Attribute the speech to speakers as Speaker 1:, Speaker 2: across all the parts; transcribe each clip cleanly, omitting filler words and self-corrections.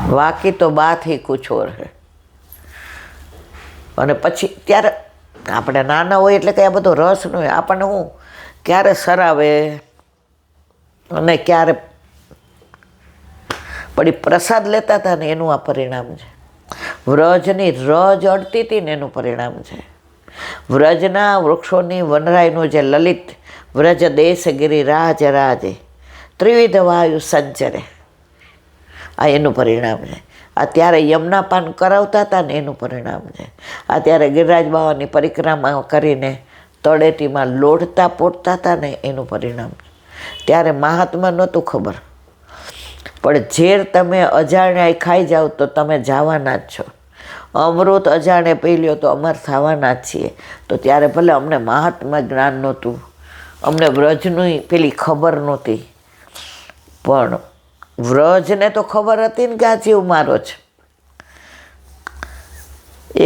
Speaker 1: બાકી તો બાત હી કુછ ઓર હે. અને પછી ત્યારે આપણે નાના હોય એટલે કંઈ આ બધો રસ ન હોય. આપણને હું ક્યારે સરાવે અને ક્યારે પડી પ્રસાદ લેતા હતા ને એનું આ પરિણામ છે. વ્રજની રજ અડતી હતી ને એનું પરિણામ છે. વ્રજના વૃક્ષોની વનરાયનું જે લલિત વ્રજ દેશ ગિરિરાજ રાજે ત્રિવિધ વાયુ સંચરે, આ એનું પરિણામ છે. અત્યારે યમુના પાન કરાવતા હતા ને એનું પરિણામ છે. અત્યારે ગિરિરાજ બાવાની પરિક્રમા કરીને તળેટીમાં લોઢતા પોટતા હતા ને એનું પરિણામ છે. ત્યારે મહાત્મા નહોતું ખબર, પણ ઝેર તમે અજાણ્યા ખાઈ જાઓ તો તમે જવાના જ છો. અમૃત અજાણે પી લ્યો તો અમર થવાના જ છીએ. તો ત્યારે ભલે અમને મહાત્મા જ્ઞાન નહોતું, અમને વ્રજની પેલી ખબર નહોતી, પણ વ્રજને તો ખબર હતી ને કે આ જીવ મારો છે.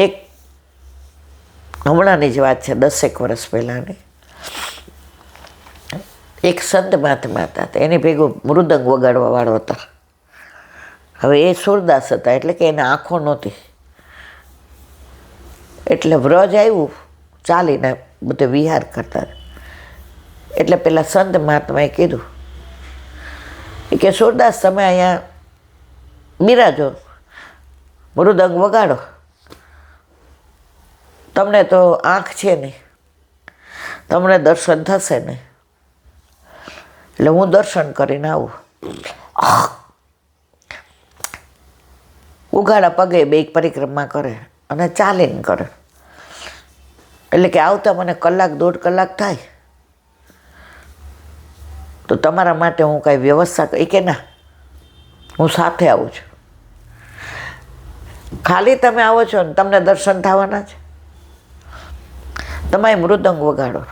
Speaker 1: એક હમણાંની જ વાત છે, 10 વર્ષ પહેલાંની. એક સંત મહાત્મા હતા, એની ભેગું મૃદંગ વગાડવા વાળો હતો. હવે એ સુરદાસ હતા, એટલે કે એને આંખો નહોતી. એટલે વ્રજ આવ્યું, ચાલીને બધે વિહાર કરતા. એટલે પેલા સંત મહાત્માએ કીધું કે સુરદાસ તમે અહીંયા બિરાજો, મૃદંગ વગાડો, તમને તો આંખ છે નહીં, તમને દર્શન થશે નહીં, એટલે હું દર્શન કરીને આવું. ઉઘાડા પગે બે પરિક્રમા કરે અને ચાલીને કરે, એટલે કે આવતા મને 1-1.5 કલાક થાય, તો તમારા માટે હું કાંઈ વ્યવસ્થા કરી કે ના, હું સાથે આવું છું. ખાલી તમે આવો છો ને તમને દર્શન થવાના છે. તમે મૃદંગ વગાડો,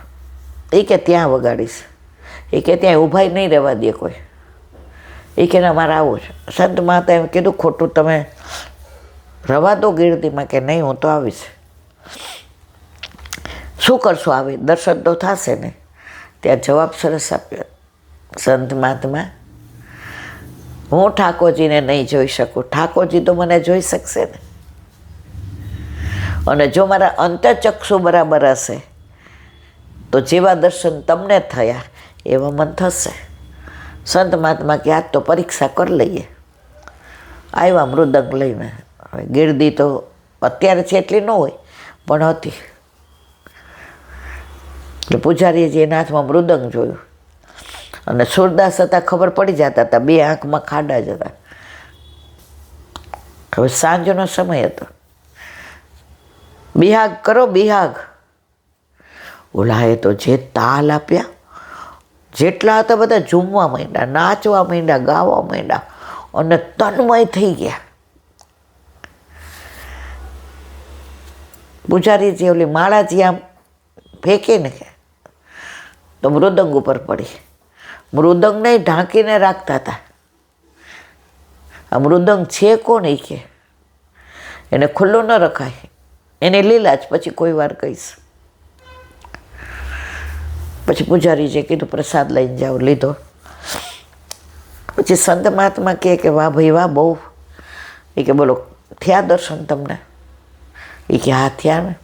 Speaker 1: એ કે ત્યાં વગાડીશ, એ કે ત્યાં ઊભા નહીં રહેવા દે કોઈ, એ કે ના મારે આવું છે. સંત માતા એમ કીધું ખોટું તમે રવા દો ગીરદીમાં, કે નહીં હું તો આવીશ. શું કરશો, આવી દર્શન તો થશે ને. ત્યાં જવાબ સરસ આપ્યો સંત મહાત્મા, હું ઠાકોરજીને નહીં જોઈ શકું, ઠાકોરજી તો મને જોઈ શકશે ને. અને જો મારા અંતચક્ષુ બરાબર હશે તો જેવા દર્શન તમને થયા એવા મન થશે. સંત મહાત્મા કે આજ તો પરીક્ષા કરી લઈએ. આવ્યા મૃદંગ લઈને. હવે ગીરદી તો અત્યારે છે એટલી ન હોય, પણ હતી. એટલે પૂજારીએ એના હાથમાં મૃદંગ જોયું, અને સુરદાસ હતા, ખબર પડી જતા હતા, 2 આંખમાં ખાડા જ હતા. હવે સાંજનો સમય હતો. બિહાગ કરો બિહાગ. ઓલાએ તો જે તાલ આપ્યા, જેટલા હતા બધા ઝૂમવા માંડ્યા, નાચવા માંડ્યા, ગાવા માંડ્યા અને તન્મય થઈ ગયા. પૂજારીજી ઓલી માળાજી આમ ફેંકે ને તો મૃદંગ ઉપર પડી. મૃદંગને ઢાંકીને રાખતા હતા. આ મૃદંગ છે કોણ, એ કે એને ખુલ્લો ન રખાય, એને લીલા જ, પછી કોઈ વાર કહીશ. પછી પૂજારીજીએ કીધું પ્રસાદ લઈને જાઓ, લીધો. પછી સંત મહાત્મા કે વાહ ભાઈ વાહ, બહુ. એ કે બોલો થયા દર્શન તમને? એ કે હા થયા ને.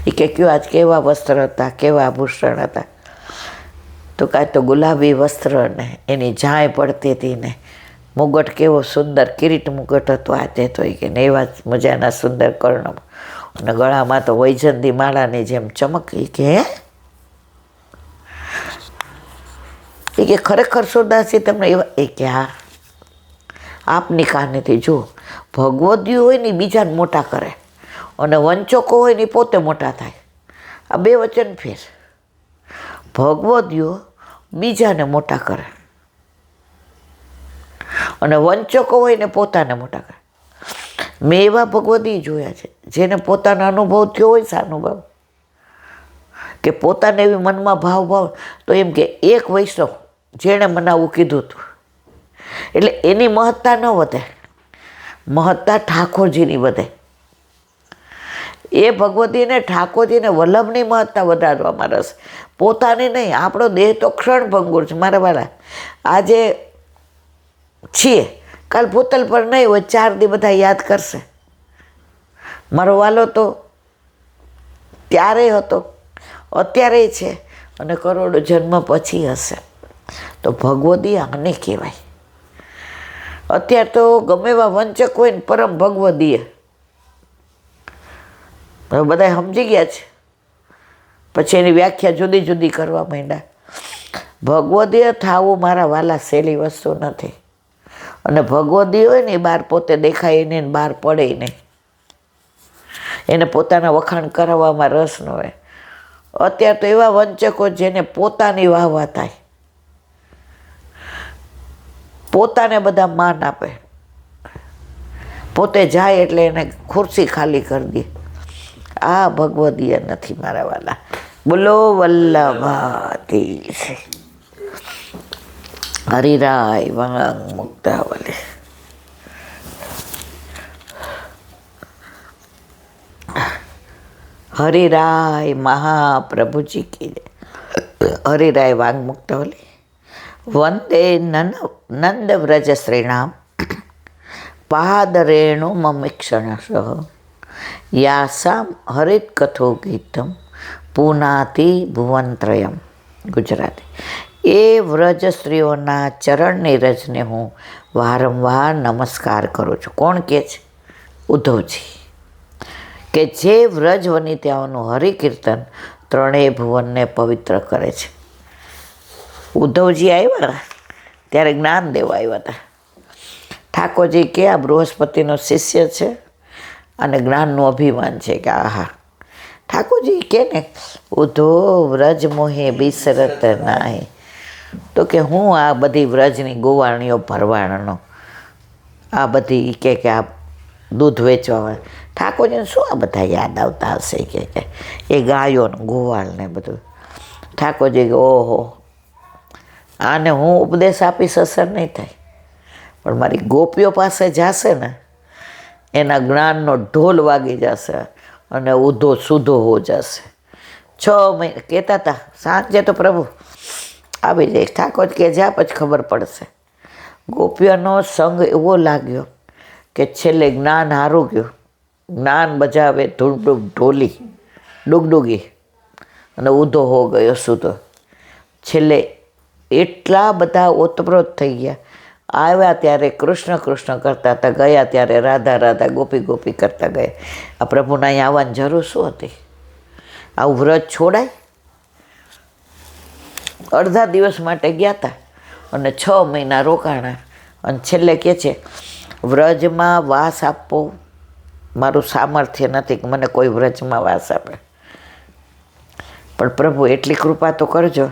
Speaker 1: એ કે કયો આજ કેવા વસ્ત્ર હતા, કેવા આભૂષણ હતા? તો કાંઈ તો ગુલાબી વસ્ત્ર ને એની ઝાંય પડતી હતી ને મુગટ કેવો સુંદર કિરીટ મુગટ હતો આજે તો. એ કે ને એવા જ મજાના સુંદર કર્ણ, અને ગળામાં તો વૈજંતી માળાની જેમ ચમક. એ કે ખરેખર સુરદાસજી તમને એવા? એ કે હા, આપની કહાનીથી જો ભગવદીઓ હોય ને બીજાને મોટા કરે, અને વંચકો હોય ને પોતે મોટા થાય. આ 2 વચન ફેર. ભગવદીઓ બીજાને મોટા કરે, અને વંચકો હોય ને પોતાને મોટા કરે. મેં એવા ભગવદી જોયા છે જેને પોતાનો અનુભવ થયો હોય, સાનુભવ, કે પોતાને એવી મનમાં ભાવ તો એમ કે એક વૈષ્ણવ જેણે મને આવું કીધું હતું, એટલે એની મહત્તા ન વધે, મહત્તા ઠાકોરજીની વધે. એ ભગવતીને ઠાકોરજીને વલ્લભની મહત્તા વધારવામાં રસ, પોતાની નહીં. આપણો દેહ તો ક્ષણભંગુર છે મારા વાળા. આજે છીએ કાલ ભૂતલ પર નહીં હોય, 4 દી બધા યાદ કરશે. મારો વાલો તો ત્યારે હતો, અત્યારે છે અને કરોડો જન્મ પછી હશે. તો ભગવદી આને કહેવાય. અત્યારે તો ગમે એવા વંચક હોય ને પરમ ભગવદીય. હવે બધા સમજી ગયા છે, પછી એની વ્યાખ્યા જુદી જુદી કરવા માંડ્યા. ભગવદીય થવું મારા વાલા સહેલી વસ્તુ નથી. અને ભગવદીય હોય ને એ બહાર પોતે દેખાય નહીં, બહાર પડે નહીં. એને પોતાના વખાણ કરાવવામાં રસ ન હોય. અત્યારે તો એવા વંચકો જેને પોતાની વાહવા થાય, પોતાને બધા માન આપે, પોતે જાય એટલે એને ખુરશી ખાલી કરી દે. આ ભગવદીય નથી મારા વાલા. બોલો વલ્લભાધીશ. હરિરાય વાંગ મુક્તાવલી. હરિરાય મહાપ્રભુજી કી જય. હરિરાય વાંગ મુક્તાવલી. વંદે નંદ વ્રજ શ્રીણામ પાદરેણુ મમિક્ષણશ યાસામ હરિત કથો ગીતમ પુનાતિ ભુવનત્રયમ. ગુજરાતી. એ વ્રજ સ્ત્રીઓના ચરણની રજને હું વારંવાર નમસ્કાર કરું છું. કોણ કહે છે? ઉદ્ધવજી. કે જે વ્રજ વનિતાઓનું હરિકીર્તન ત્રણેય ભુવનને પવિત્ર કરે છે. ઉદ્ધવજી આવ્યા ત્યારે જ્ઞાનદેવ આવ્યા હતા. ઠાકોરજી કે આ બૃહસ્પતિનો શિષ્ય છે અને જ્ઞાનનું અભિમાન છે કે આહા. ઠાકોરજી કે ને ઉદ્ધવ વ્રજ મોહે બિસરત નાહી. તો કે હું આ બધી વ્રજની ગોવાણીઓ ભરવાડનો, આ બધી કે આ દૂધ વેચવા, ઠાકોરજીને શું આ બધા યાદ આવતા હશે કે એ ગાયો ને ગોવાળ ને બધું. ઠાકોરજી કે ઓહો, આને હું ઉપદેશ આપીશ અસર નહીં થાય, પણ મારી ગોપીઓ પાસે જશે ને એના જ્ઞાનનો ઢોલ વાગી જશે અને ઊધો સુધો હો જશે. 6 મહિના કહેતા હતા, સાંજે તો પ્રભુ આવી જાય. ઠાકોર કે જ્યાં પછી ખબર પડશે. ગોપીઓનો સંગ એવો લાગ્યો કે છેલ્લે જ્ઞાન હારું ગયું. જ્ઞાન બજાવે ધૂળડૂબ ઢોલી ડુગડુગી અને ઊધો હો ગયો સુધો. છેલ્લે એટલા બધા ઓતપ્રોત થઈ ગયા. આવ્યા ત્યારે કૃષ્ણ કૃષ્ણ કરતા હતા, ગયા ત્યારે રાધા રાધા ગોપી ગોપી કરતા ગયા. આ પ્રભુને અહીં આવવાની જરૂર શું હતી? આવું વ્રત છોડાય? અડધા દિવસ માટે ગયા હતા અને 6 મહિના રોકાણા અને છેલ્લે કહે છે વ્રજમાં વાસ આપવો મારું સામર્થ્ય નથી કે મને કોઈ વ્રજમાં વાસ આપે, પણ પ્રભુ એટલી કૃપા તો કરજો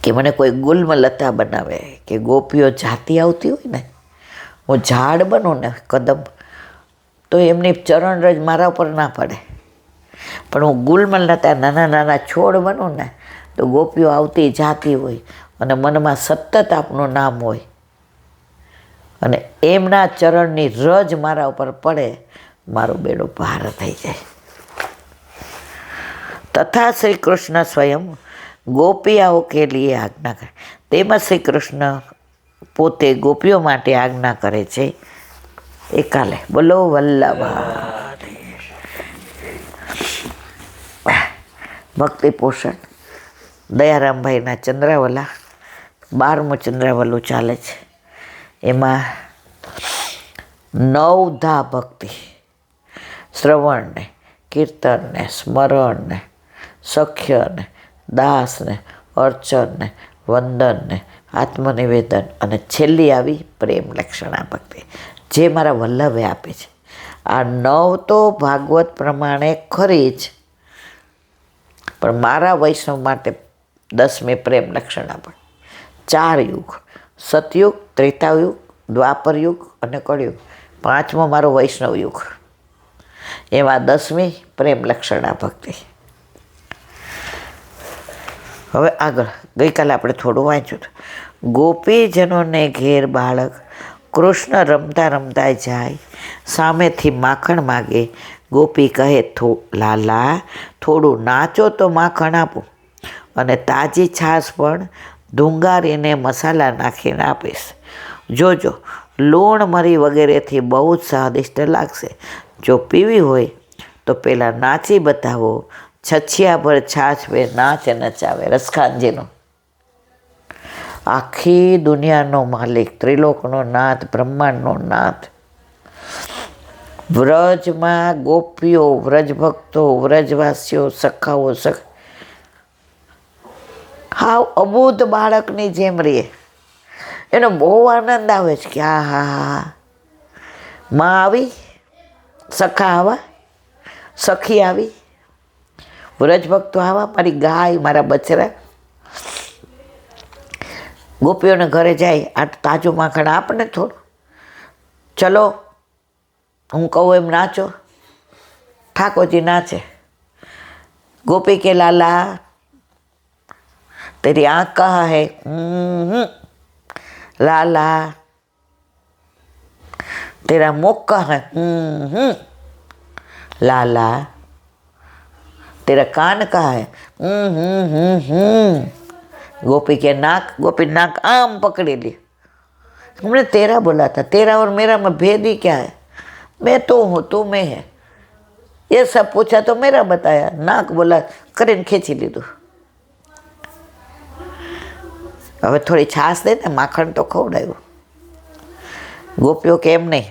Speaker 1: કે મને કોઈ ગુલમલતા બનાવે, કે ગોપીઓ જાતી આવતી હોય ને, હું ઝાડ બનું ને કદમ, તો એમની ચરણરજ મારા ઉપર ના પડે, પણ હું ગુલમલતા નાના નાના છોડ બનું ને તો ગોપીઓ આવતી જાતી હોય અને મનમાં સતત આપનું નામ હોય અને એમના ચરણની રજ મારા ઉપર પડે, મારો બેડો પાર થઈ જાય. તથા શ્રી કૃષ્ણ સ્વયં ગોપિયાઓ કે લીએ આજ્ઞા કરે. તેમાં શ્રી કૃષ્ણ પોતે ગોપીઓ માટે આજ્ઞા કરે છે એ કાલે. બોલો વલ્લભા. ભક્તિ પોષણ દયારામભાઈના ચંદ્રાવલા 12મું ચંદ્રાવલું ચાલે છે. એમાં 9 ધા ભક્તિ, શ્રવણને, કીર્તનને, સ્મરણને, સખ્યને, દાસને, અર્ચનને, વંદનને, આત્મનિવેદન અને છેલ્લી આવી પ્રેમ લક્ષણા ભક્તિ, જે મારા વલ્લભે આપે છે. આ 9 તો ભાગવત પ્રમાણે ખરી જ, પણ મારા વૈષ્ણવ માટે 10મી પ્રેમ લક્ષણા પણ. 4 યુગ, સતયુગ, ત્રેતાયુગ, દ્વાપર યુગ અને કળયુગ. 5મો મારો વૈષ્ણવ યુગ. એમાં 10મી પ્રેમ લક્ષણા ભક્તિ. હવે આગળ ગઈકાલે આપણે થોડું વાંચ્યું હતું. ગોપીજનોને ઘેર બાળક કૃષ્ણ રમતા રમતા જાય, સામેથી માખણ માગે. ગોપી કહે લાલા થોડું નાચો તો માખણ આપું, અને તાજી છાશ પણ ધુંગારીને મસાલા નાખીને આપીશ. જોજો, લૂણ મરી વગેરેથી બહુ જ સ્વાદિષ્ટ લાગશે. જો પીવી હોય તો પહેલાં નાચી બતાવો, છછિયા પર છાછ વે નાચ નચાવે. રસખાનજીનો. આખી દુનિયાનો માલિક, ત્રિલોકનો નાથ, બ્રહ્માંડનો નાથ. વ્રજમાં ગોપીઓ, વ્રજભક્તો, વ્રજવાસીઓ, સખાઓ હાવ અબૂધ બાળકની જેમ રહીએ. એનો બહુ આનંદ આવે છે કે હા માં આવી, સખા આવા, સખી આવી, વ્રજભક્તો આવા, મારી ગાય, મારા બચરા. ગોપીઓને ઘરે જાય, આ તાજું માખણ આપને થોડું, ચલો હું કહું એમ નાચો. ઠાકોરજી નાચે. ગોપી કે લાલા तेरी आँख कहाँ है? लाला तेरा मुख कहाँ है? लाला तेरा कान कहाँ है? गोपी के नाक, गोपी नाक आम पकड़ी ली. हमने तेरा बोला था, तेरा और मेरा में भेद ही क्या है? मैं तो हूँ, तू मैं है. ये सब पूछा तो मेरा बताया. नाक बोला કરીને ખેંચી લીધું. હવે થોડી છાશ દે ને, માખણ તો ખવડાવ્યું. ગોપીઓ કે એમ નહીં,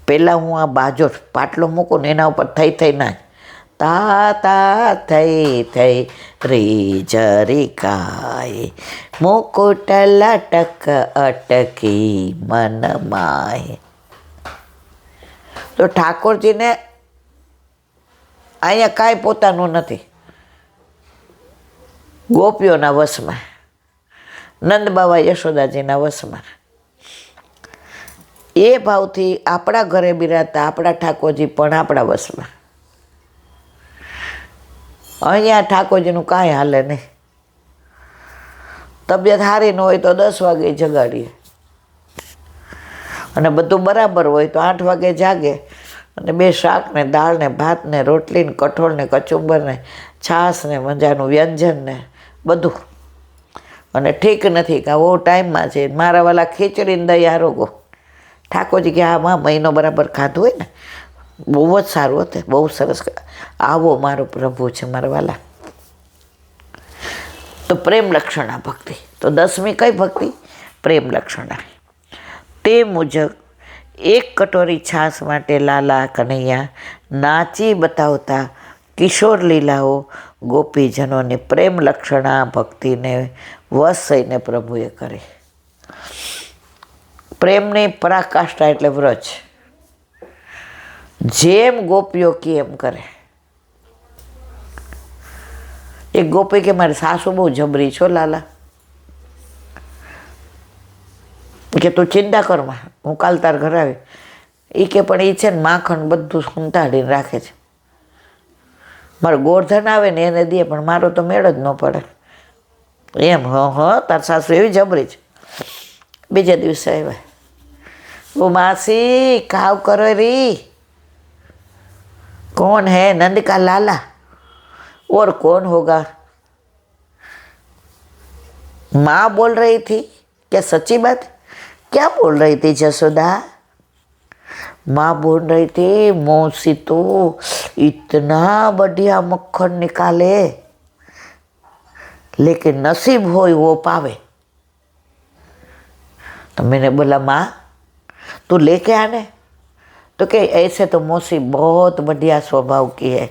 Speaker 1: પહેલાં હું આ બાજો પાટલો મૂકું ને એના ઉપર થઈ થઈ નાય. તા તા થઈ થઈ રી જરી કાય, મુકુટ લટક અટકી મન માય. તો ઠાકોરજીને અહીંયા કાંઈ પોતાનું નથી. ગોપીઓના વશમાં, નંદ બાવા યશોદાજીના વશમાં. એ ભાવથી આપણા ઘરે બિરાજતા આપણા ઠાકોરજી પણ આપણા વશમાં. અહીંયા ઠાકોરજીનું કાંઈ હાલે નહીં. તબિયત સારી ન હોય તો 10 વાગે જગાડીએ, અને બધું બરાબર હોય તો 8 વાગે જાગે, અને 2 શાક ને દાળ ને ભાત ને રોટલી ને કઠોળ ને કચુંબર ને છાશ ને મજાનું વ્યંજન ને બધું. અને ઠીક નથી કે બહુ ટાઈમમાં છે, મારા વાલા ખીચડીને દહીં આરોગો. ઠાકોરજી કે હા માં, મહિનો બરાબર ખાધું હોય ને, બહુ જ સારું હતું, બહુ સરસ. આવો મારો પ્રભુ છે મારા વાલા. તો પ્રેમ લક્ષણા ભક્તિ. તો 10મી કઈ ભક્તિ? પ્રેમ લક્ષણા. તે મુજબ 1 કટોરી છાશ માટે લાલા કનૈયા નાચી બતાવતા કિશોર લીલાઓ ગોપીજનોની પ્રેમ લક્ષણા ભક્તિને વશ થઈને પ્રભુએ કરી. પ્રેમની પરાકાષ્ઠા એટલે વ્રજ. જેમ ગોપીઓ કે એમ કરે. એક ગોપી કે મારી સાસુ બહુ જબરી છો લાલા, કે તું ચિંતા કરમાં, હું કાલ તાર ઘરે આવી. એ કે પણ એ છે ને માખણ બધું સંતાડીને રાખે છે. મારું ગોરધન આવે ને એને દે, પણ મારો તો મેળ જ ન પડે એમ. તાર સાસુ એવી જબરી છે. બીજે દિવસે આવ્યા, ઓ માસી કાવ કરો રી. कौन है? नंद का लाला. और कौन होगा? माँ बोल रही थी, क्या सच्ची बात? क्या बोल रही थी जसोदा? माँ बोल रही थी मौसी तो इतना बढ़िया मक्खन निकाले, लेकिन नसीब हो वो पावे. तो मैंने बोला माँ तू लेके आने. तो क्या ऐसे तो मौसी बहुत बढ़िया स्वभाव की है,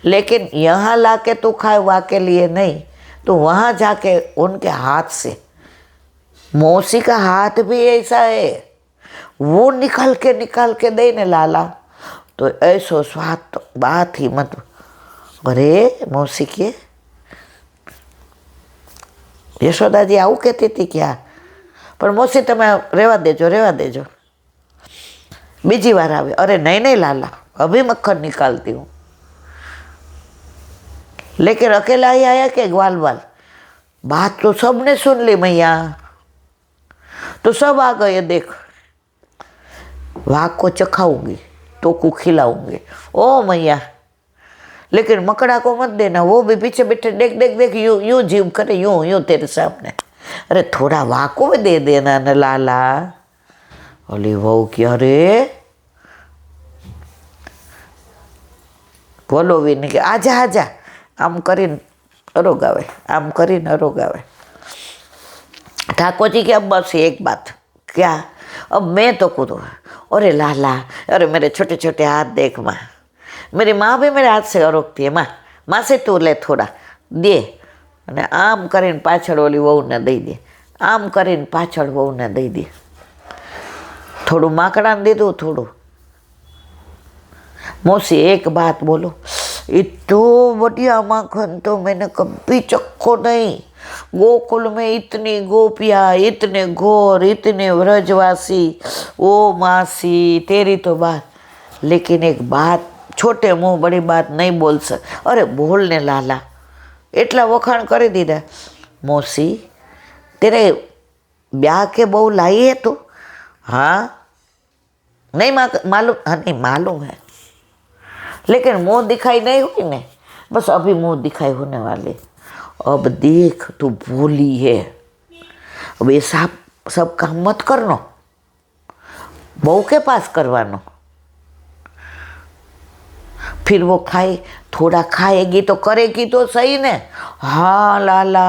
Speaker 1: लेकिन यहाँ लाके तू खाए वहाँ के लिए नहीं, तो वहाँ जाके उनके हाथ से, मौसी का हाथ भी ऐसा है, वो निकाल के दे ने लाला, तो ऐसो स्वाद तो बात ही मत. अरे मौसी के यशोदाजी आવું કહેતી હતી क्या? પણ મૌસી તમે રહેવા દેજો. બીજી વાર આવે, अरे नहीं लाला, अभी मक्खन निकालती हूँ. लेकिन अकेला ही आया कि ग्वाल बाल? बात तो सबने सुन ली मैया, तो सब आ गए. देख वाघ को चखाऊंगी तो को खिलाऊंगी. ओ मैया, लेकिन मकड़ा को मत देना, वो भी पीछे बैठे देख यूं जीव करे, यूं तेरे सामने. अरे थोड़ा वाको में दे देना न लाला। ओली वहू की अरे બોલો વિને કે આજા આજા આમ કરીને અરોગાવે, આમ કરીને અરોગાવે। ठाकुर जी की अब बस एक बात, क्या अब मैं तो कूदू। अरे लाला, अरे मेरे छोटे छोटे हाथ देख माँ, मेरी माँ भी मेरे हाथ से अरोकती है। माँ माँ से तू ले थोड़ा दे। અને આમ કરીને પાછળ ઓલી વહુને દઈ દે, આમ કરીને પાછળ વહુને દઈ દે। થોડું માકડાને દીધું, થોડું। मौसी एक बात बोलो, इतना बढ़िया माखन तो मैंने कभी चखो नहीं। गोकुल में इतनी गोपियाँ, इतने घोर, इतने व्रजवासी, ओ मासी तेरी तो बात। लेकिन एक बात, छोटे मुंह बड़ी बात नहीं बोल सक। अरे बोल ने लाला, एटला वखाण कर दीदा। मौसी तेरे ब्याह के बहू लाई है तू? हाँ नहीं मालूम, हाँ नहीं मालूम है, लेकिन मुंह दिखाई नहीं हुई ने, बस अभी मुंह दिखाई होने वाली। अब देख तू भोली है, अब ये सब काम मत करनो, बहू के पास करवानो। फिर वो खाए, थोड़ा खाएगी तो करेगी तो सही ने। हाँ लाला